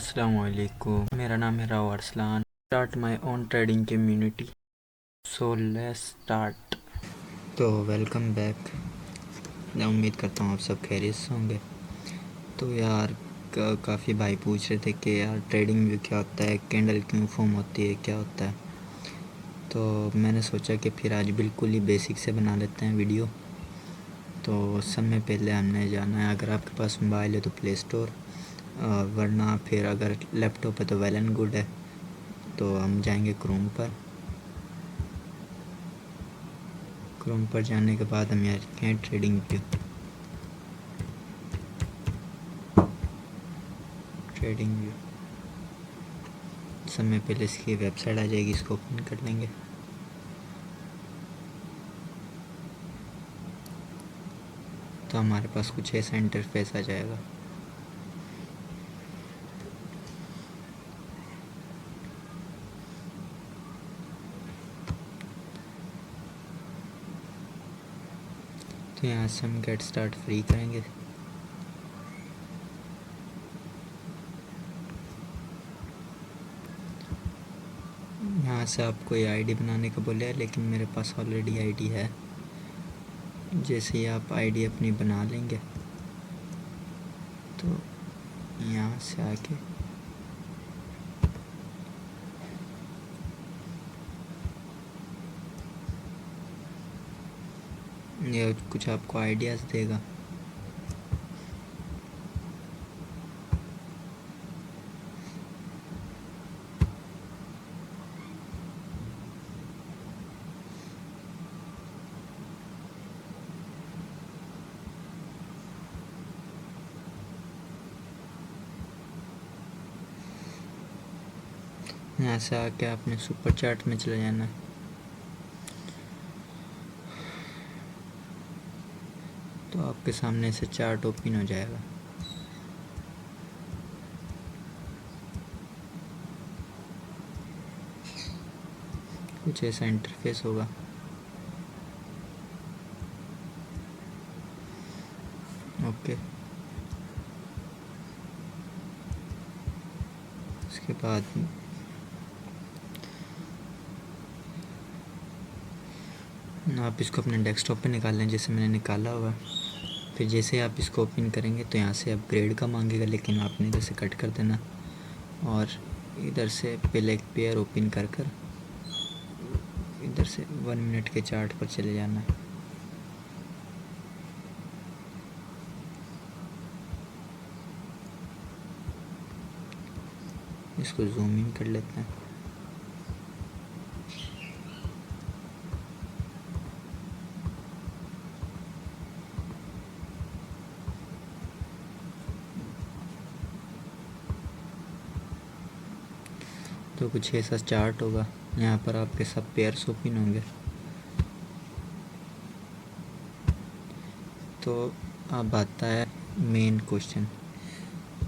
अस्सलामुअलैकुम, मेरा नाम है Rao Arsalan. Start my own trading community, so let's start. तो वेलकम बैक। मैं उम्मीद करता हूँ आप सब खैरियत से होंगे। तो यार काफ़ी भाई पूछ रहे थे कि यार ट्रेडिंग व्यू क्या होता है, कैंडल क्यों फॉर्म होती है, क्या होता है। तो मैंने सोचा कि फिर आज बिल्कुल ही बेसिक से बना लेते हैं वीडियो। तो सब में पहले हमने जाना है, अगर आपके पास मोबाइल है तो प्ले स्टोर, वरना फिर अगर लैपटॉप है तो वेल एंड गुड है। तो हम जाएंगे क्रोम पर। क्रोम पर जाने के बाद हम यहाँ लिखते हैं ट्रेडिंग व्यू। ट्रेडिंग व्यू समय पहले इसकी वेबसाइट आ जाएगी, इसको ओपन कर लेंगे। तो हमारे पास कुछ ऐसा इंटरफेस आ जाएगा। तो यहाँ से हम गेट स्टार्ट फ्री करेंगे। यहाँ से आपको ये आईडी बनाने का बोले है, लेकिन मेरे पास ऑलरेडी आईडी है। जैसे ही आप आईडी अपनी बना लेंगे तो यहाँ से आके ये कुछ आपको आइडियाज़ देगा। यहाँ से आके आपने सुपर चार्ट में चले जाना है। तो आपके सामने से चार्ट ओपन हो जाएगा। कुछ ऐसा इंटरफेस होगा। ओके, उसके बाद आप इसको अपने डेस्कटॉप पे निकाल लें, जैसे मैंने निकाला हुआ। फिर जैसे आप इसको ओपन करेंगे तो यहाँ से अपग्रेड का मांगेगा, लेकिन आपने इधर से कट कर देना और इधर से पहले एक पेयर ओपन कर इधर से 1 मिनट के चार्ट पर चले जाना है। इसको जूम इन कर लेते हैं। तो कुछ ऐसा चार्ट होगा, यहाँ पर आपके सब पेयर्स ओपन होंगे। तो अब आता है मेन क्वेश्चन।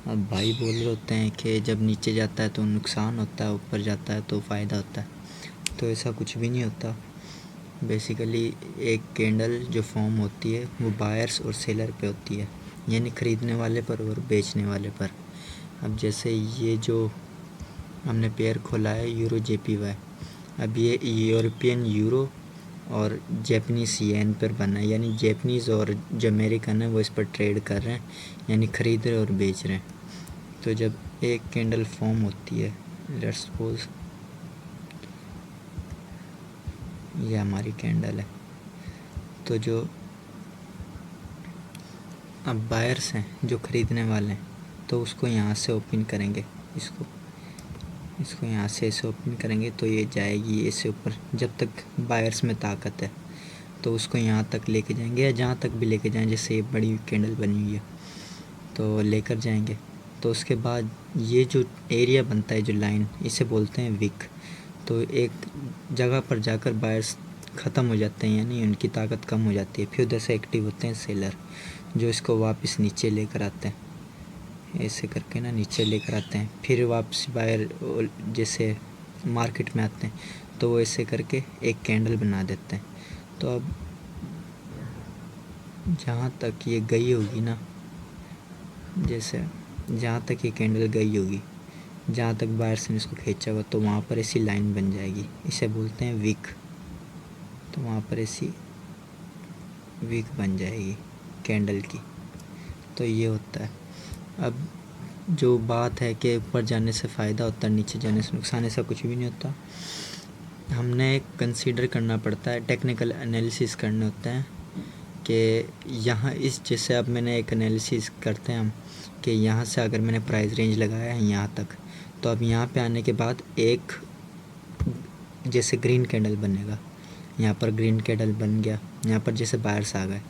अब भाई बोल रहे होते हैं कि जब नीचे जाता है तो नुकसान होता है, ऊपर जाता है तो फ़ायदा होता है। तो ऐसा कुछ भी नहीं होता। बेसिकली एक कैंडल जो फॉर्म होती है वो बायर्स और सेलर पे होती है, यानी ख़रीदने वाले पर और बेचने वाले पर। अब जैसे ये जो हमने पेयर खोला है यूरो JPY, अब ये यूरोपियन यूरो और जैपनीज़ येन पर बना है, यानी जैपनीज़ और जो अमेरिकन है वो इस पर ट्रेड कर रहे हैं, यानी ख़रीद रहे और बेच रहे हैं। तो जब एक कैंडल फॉर्म होती है, लेट्स सपोज ये हमारी कैंडल है, तो जो अब बायर्स हैं जो ख़रीदने वाले हैं, तो उसको यहाँ से ओपन करेंगे। इसको यहाँ से ऐसे ओपन करेंगे तो ये जाएगी ऐसे ऊपर। जब तक बायर्स में ताकत है तो उसको यहाँ तक लेके जाएंगे, या जहाँ तक भी लेके जाएं। जैसे ये बड़ी कैंडल बनी हुई है तो लेकर जाएंगे। तो उसके बाद ये जो एरिया बनता है, जो लाइन, इसे बोलते हैं विक। तो एक जगह पर जाकर बायर्स ख़त्म हो जाते हैं, यानी उनकी ताकत कम हो जाती है। फिर उधर से एक्टिव होते हैं सेलर, जो इसको वापस नीचे लेकर आते हैं। ऐसे करके ना नीचे लेकर आते हैं। फिर वापस बायर जैसे मार्केट में आते हैं तो वो ऐसे करके एक कैंडल बना देते हैं। तो अब जहाँ तक ये गई होगी ना, जैसे जहाँ तक ये कैंडल गई होगी जहाँ तक बाहर से इसको खींचा हुआ तो वहाँ पर ऐसी लाइन बन जाएगी, इसे बोलते हैं विक। तो वहाँ पर ऐसी विक बन जाएगी कैंडल की। तो ये होता है। अब जो बात है कि ऊपर जाने से फ़ायदा होता है, नीचे जाने से नुकसान, ऐसा कुछ भी नहीं होता। हमने कंसीडर करना पड़ता है, टेक्निकल एनालिसिस करने होते हैं कि यहाँ इस जैसे अब मैंने एक एनालिसिस करते हैं हम कि यहाँ से अगर मैंने प्राइस रेंज लगाया है यहाँ तक, तो अब यहाँ पे आने के बाद एक जैसे ग्रीन कैंडल बनेगा, यहाँ पर ग्रीन कैंडल बन गया, यहाँ पर जैसे बायर्स आ गए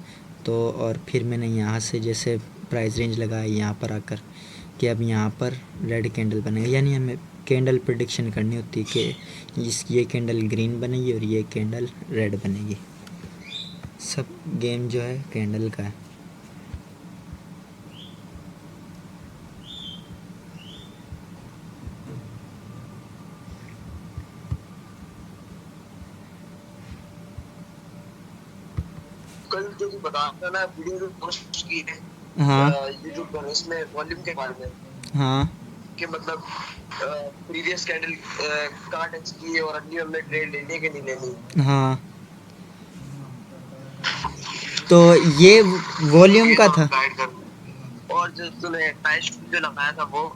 तो, और फिर मैंने यहाँ से जैसे प्राइस रेंज लगाया यहाँ पर आकर कि अब यहाँ पर रेड कैंडल बनेगा। यानी हमें कैंडल प्रेडिक्शन करनी होती है कि ये कैंडल ग्रीन बनेगी और ये कैंडल रेड बनेगी। सब गेम जो है कैंडल का है। कल जो भी बता रहा ना वीडियो जो पोस्ट की है, हाँ यूट्यूब पर, उसमें वॉल्यूम के बारे में, हाँ कि मतलब प्रीवियस कैंडल कहाँ टच की है और अगली हमने ट्रेड लेनी है कि नहीं लेनी। हाँ, तो ये वॉल्यूम का था। और जो तूने प्राइस जो लगाया था वो,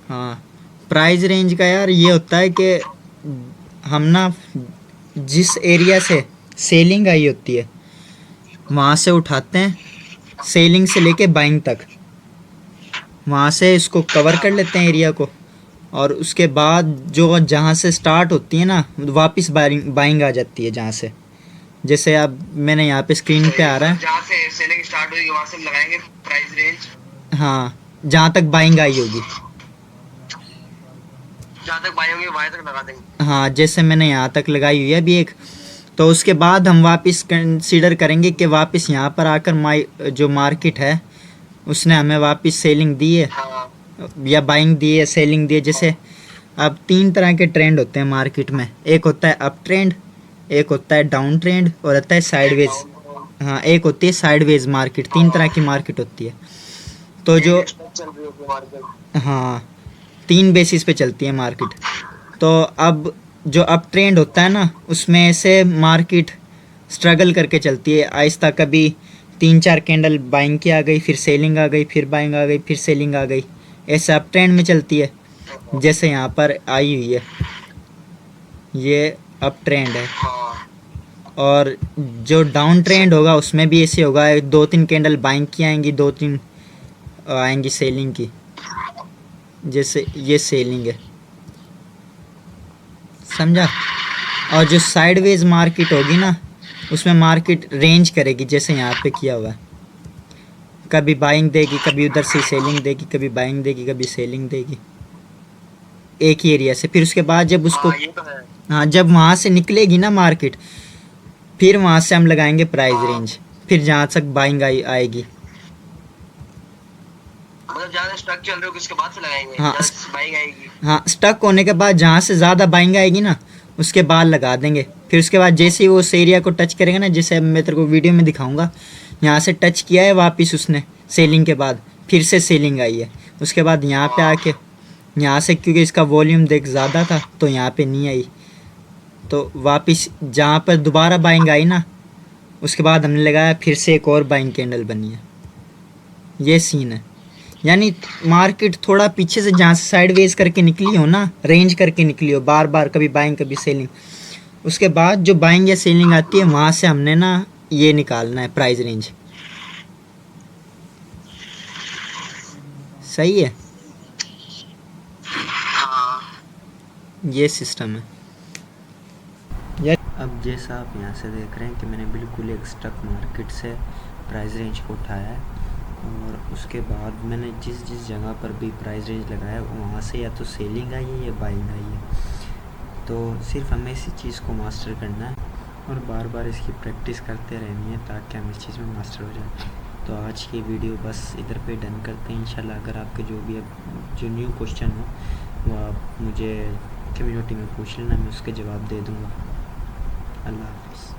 हाँ, प्राइस रेंज का यार ये होता है कि हम ना जिस एरिया से सेलिंग आई होती है वहाँ से उठाते हैं, सेलिंग से लेके बाइंग तक, वहाँ से इसको कवर कर लेते हैं एरिया को, और उसके बाद जो जहाँ से स्टार्ट होती है ना वापस बाइंग आ जाती है जहाँ से। जैसे अब मैंने यहाँ पे स्क्रीन पे आ रहा है, जहाँ से सेलिंग स्टार्ट होगी वहाँ से हम लगाएंगे प्राइस रेंज। हाँ, जहाँ तक बाइंग आई होगी, जहाँ तक बाइंग होगी वहाँ तक लगा देंगे। हाँ, जैसे मैंने यहाँ तक लगाई हुई है अभी एक। तो उसके बाद हम वापस कंसीडर करेंगे कि वापस यहाँ पर आकर जो मार्केट है उसने हमें वापस सेलिंग दी है, हाँ। या बाइंग दी है, सेलिंग दी है। जैसे अब 3 तरह के ट्रेंड होते हैं मार्केट में, एक होता है अप ट्रेंड, एक होता है डाउन ट्रेंड और होता है साइडवेज। हाँ, एक होती है साइडवेज मार्केट। 3 तरह की मार्केट होती है। तो जो हाँ 3 बेसिस पे चलती है मार्केट। तो अब जो अप ट्रेंड होता है ना उसमें से मार्केट स्ट्रगल करके चलती है आहिस्ता, कभी 3-4 कैंडल बाइंग की आ गई, फिर सेलिंग आ गई, फिर बाइंग आ गई, फिर सेलिंग आ गई, ऐसा अप ट्रेंड में चलती है। जैसे यहाँ पर आई हुई है, ये अप ट्रेंड है। और जो डाउन ट्रेंड होगा उसमें भी ऐसे होगा, 2-3 कैंडल बाइंग की आएंगी, 2-3 आएंगी सेलिंग की। जैसे ये सेलिंग है, समझा। और जो साइडवेज मार्केट होगी ना उसमें मार्केट रेंज करेगी, जैसे यहाँ पे किया हुआ है, कभी बाइंग देगी, कभी उधर से सेलिंग देगी, कभी बाइंग देगी, कभी सेलिंग देगी एक ही एरिया से। फिर उसके बाद जब उसको हाँ जब वहाँ से निकलेगी ना मार्केट, फिर वहाँ से हम लगाएंगे प्राइस रेंज, फिर जहाँ तक बाइंग आएगी। मतलब ज़्यादा स्टक चल रहे हो उसके बाद से लगाएंगे। हाँ, बाइंग आएगी। हाँ, स्टक होने के बाद जहाँ से ज़्यादा बाइंग आएगी ना उसके बाद लगा देंगे। फिर उसके बाद जैसे ही वो उस एरिया को टच करेगा ना, जैसे मैं तेरे को वीडियो में दिखाऊंगा, यहाँ से टच किया है वापस उसने सेलिंग के बाद, फिर से सेलिंग आई है, उसके बाद यहाँ पे आके यहाँ से क्योंकि इसका वॉल्यूम देख ज़्यादा था तो यहाँ पे नहीं आई, तो वापस जहाँ पर दोबारा बाइंग आई ना उसके बाद हमने लगाया, फिर से एक और बाइंग कैंडल बनी है। ये सीन है। यानी मार्केट थोड़ा पीछे से जहाँ से साइडवेज करके निकली हो ना, रेंज करके निकली हो बार बार, कभी बाइंग कभी सेलिंग, उसके बाद जो बाइंग या सेलिंग आती है वहाँ से हमने ना ये निकालना है प्राइस रेंज। सही है, ये सिस्टम है यार। अब जैसा आप यहाँ से देख रहे हैं कि मैंने बिल्कुल एक स्टक मार्केट से प्राइस रेंज को उठाया है, और उसके बाद मैंने जिस जगह पर भी प्राइस रेंज लगाया वहाँ से या तो सेलिंग आई है या बाइंग आई है। तो सिर्फ हमें इसी चीज़ को मास्टर करना है और बार बार इसकी प्रैक्टिस करते रहनी है ताकि हम इस चीज़ में मास्टर हो जाए। तो आज की वीडियो बस इधर पे डन करते हैं इंशाल्लाह। अगर आपके जो भी जो न्यू क्वेश्चन हो वो आप मुझे कम्युनिटी में पूछ लेना, मैं उसके जवाब दे दूँगा। अल्लाह हाफ़िज़।